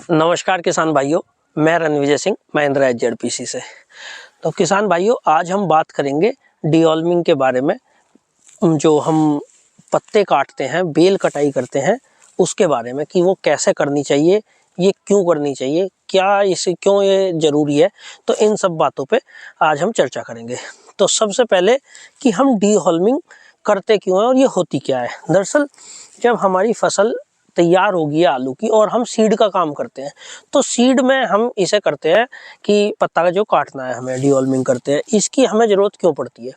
नमस्कार किसान भाइयों, मैं रणविजय सिंह महिंद्रा एचजेडपीसी से। तो किसान भाइयों, आज हम बात करेंगे डिवॉल्विंग के बारे में। जो हम पत्ते काटते हैं, बेल कटाई करते हैं, उसके बारे में कि वो कैसे करनी चाहिए, ये क्यों करनी चाहिए, क्या इसे क्यों ये ज़रूरी है। तो इन सब बातों पे आज हम चर्चा करेंगे। तो सबसे पहले कि हम डिवॉल्विंग करते क्यों हैं और ये होती क्या है। दरअसल जब हमारी फसल तैयार होगी आलू की और हम सीड का काम करते हैं, तो सीड में हम इसे करते हैं कि पत्ता का जो काटना है, हमें डिवॉल्विंग करते हैं। इसकी हमें ज़रूरत क्यों पड़ती है,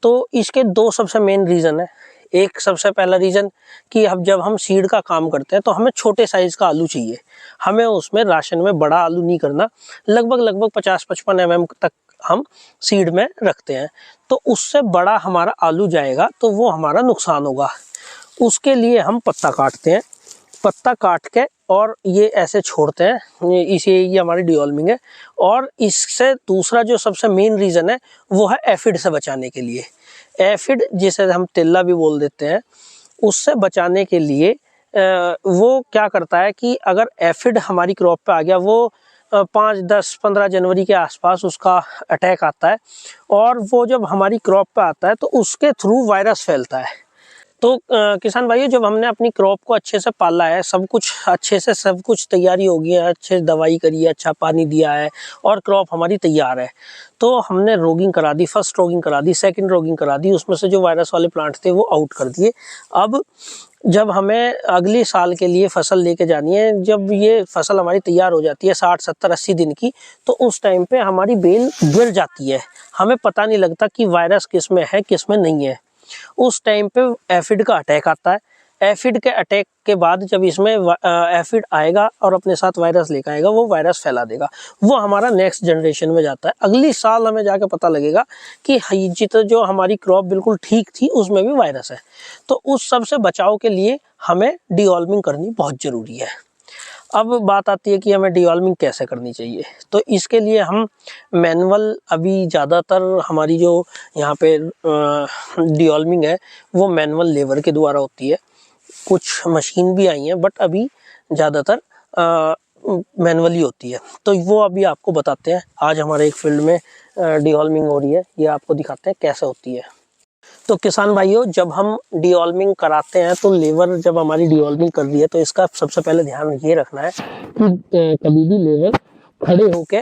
तो इसके दो सबसे मेन रीज़न है। एक सबसे पहला रीज़न कि अब जब हम सीड का काम करते हैं तो हमें छोटे साइज़ का आलू चाहिए। हमें उसमें राशन में बड़ा आलू नहीं करना, लगभग 50-55 mm तक हम सीड में रखते हैं। तो उससे बड़ा हमारा आलू जाएगा तो वो हमारा नुकसान होगा। उसके लिए हम पत्ता काटते हैं। पत्ता काट के और ये ऐसे छोड़ते हैं, ये हमारी डिवॉल्विंग है। और इससे दूसरा जो सबसे मेन रीज़न है वो है एफिड से बचाने के लिए। एफिड जिसे हम तिल्ला भी बोल देते हैं, उससे बचाने के लिए वो क्या करता है कि अगर एफिड हमारी क्रॉप पे आ गया, वो 5, 10, 15 जनवरी के आसपास उसका अटैक आता है। और वो जब हमारी क्रॉप पे आता है तो उसके थ्रू वायरस फैलता है। तो किसान भाइयों, जब हमने अपनी क्रॉप को अच्छे से पाला है, सब कुछ अच्छे से, सब कुछ तैयारी हो गई है, अच्छे से दवाई करी है, अच्छा पानी दिया है और क्रॉप हमारी तैयार है, तो हमने रोगिंग करा दी, फर्स्ट रोगिंग करा दी, सेकंड रोगिंग करा दी, उसमें से जो वायरस वाले प्लांट थे वो आउट कर दिए। अब जब हमें अगले साल के लिए फसल लेके जानी है, जब ये फसल हमारी तैयार हो जाती है 60, 70, 80 दिन की, तो उस टाइम पे हमारी बेल गिर जाती है। हमें पता नहीं लगता कि वायरस किस में है, किस में नहीं है। उस टाइम पे एफिड का अटैक आता है। एफिड के अटैक के बाद जब इसमें एफिड आएगा और अपने साथ वायरस लेकर आएगा, वो वायरस फैला देगा, वो हमारा नेक्स्ट जनरेशन में जाता है। अगली साल हमें जाके पता लगेगा कि जो हमारी क्रॉप बिल्कुल ठीक थी उसमें भी वायरस है। तो उस सब से बचाव के लिए हमें डिवॉल्विंग करनी बहुत ज़रूरी है। अब बात आती है कि हमें डिवॉल्विंग कैसे करनी चाहिए। तो इसके लिए हम मैनुअल, अभी ज़्यादातर हमारी जो यहाँ पे डिवॉल्विंग है वो मैनुअल लेबर के द्वारा होती है। कुछ मशीन भी आई हैं, बट अभी ज़्यादातर मैनुअली होती है। तो वो अभी आपको बताते हैं। आज हमारे एक फील्ड में डिवॉल्विंग हो रही है, ये आपको दिखाते हैं कैसे होती है। तो किसान भाइयों, जब हम डिवॉल्विंग कराते हैं तो लेबर जब हमारी डिवॉल्विंग कर रही है, तो इसका सबसे पहले ध्यान ये रखना है कि कभी भी लेबर खड़े होके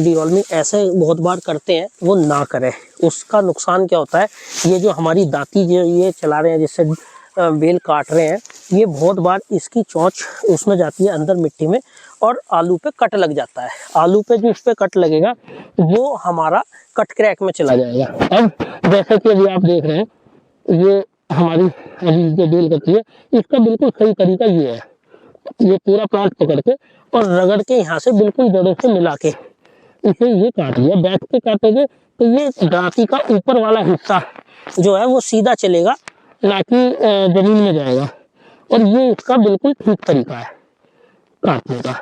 डिवॉल्विंग ऐसे बहुत बार करते हैं वो ना करें। उसका नुकसान क्या होता है, ये जो हमारी दांती जो ये चला रहे हैं, जिससे बेल काट रहे हैं, ये बहुत बार इसकी चोंच उसमें जाती है अंदर मिट्टी में और आलू पे कट लग जाता है। आलू पे जो इस पे कट लगेगा वो हमारा कट क्रैक में चला जाएगा। अब जैसे कि अभी आप देख रहे हैं, ये हमारी अभी जो बेल कटी है, इसका बिल्कुल सही तरीका ये है, ये पूरा प्लांट पकड़ के और रगड़ के यहाँ से बिल्कुल जड़ों से मिला के इसे ये काट लिया। बैठ के काटोगे तो ये दांती का ऊपर वाला हिस्सा जो है वो सीधा चलेगा, ना कि जमीन में जाएगा। और ये इसका बिल्कुल ठीक तरीका है काटने का।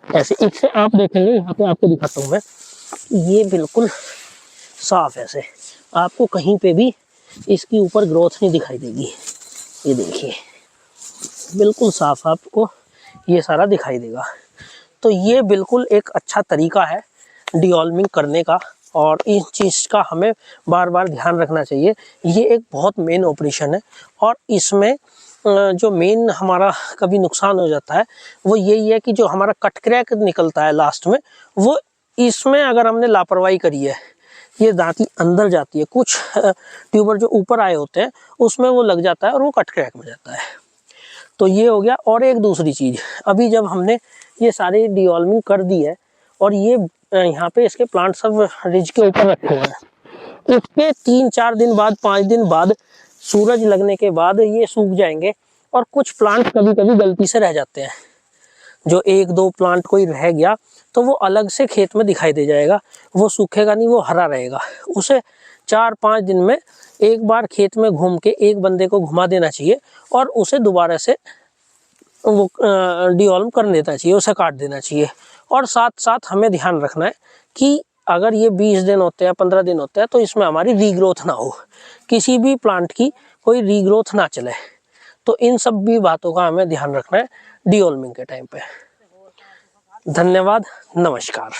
ऐसे इससे आप देखेंगे, यहाँ पे आपको दिखाता हूँ मैं, ये बिल्कुल साफ ऐसे आपको कहीं पे भी इसकी ऊपर ग्रोथ नहीं दिखाई देगी। ये देखिए बिल्कुल साफ आपको ये सारा दिखाई देगा। तो ये बिल्कुल एक अच्छा तरीका है डिवॉल्विंग करने का, और इस चीज़ का हमें बार बार ध्यान रखना चाहिए। ये एक बहुत मेन ऑपरेशन है और इसमें जो मेन हमारा कभी नुकसान हो जाता है वो यही है कि जो हमारा कट क्रैक निकलता है लास्ट में, वो इसमें अगर हमने लापरवाही करी है, ये दांती अंदर जाती है, कुछ ट्यूबर जो ऊपर आए होते हैं उसमें वो लग जाता है और वो कट क्रैक में जाता है। तो ये हो गया। और एक दूसरी चीज़, अभी जब हमने ये सारी डिवॉल्विंग कर दी है और ये यहाँ पे इसके प्लांट सब रिज के ऊपर रखे हुए हैं, उसके 3-4 दिन बाद, 5 दिन बाद सूरज लगने के बाद ये सूख जाएंगे। और कुछ प्लांट कभी कभी गलती से रह जाते हैं, जो 1-2 प्लांट कोई रह गया तो वो अलग से खेत में दिखाई दे जाएगा, वो सूखेगा नहीं, वो हरा रहेगा। उसे 4-5 दिन में एक बार खेत में घूम के एक बंदे को घुमा देना चाहिए और उसे दोबारा से वो डिवॉल्व कर देना चाहिए, उसे काट देना चाहिए। और साथ साथ हमें ध्यान रखना है कि अगर ये 20 दिन होते हैं, 15 दिन होते हैं, तो इसमें हमारी रीग्रोथ ना हो, किसी भी प्लांट की कोई रीग्रोथ ना चले। तो इन सब भी बातों का हमें ध्यान रखना है डिवॉल्विंग के टाइम पे। धन्यवाद, नमस्कार।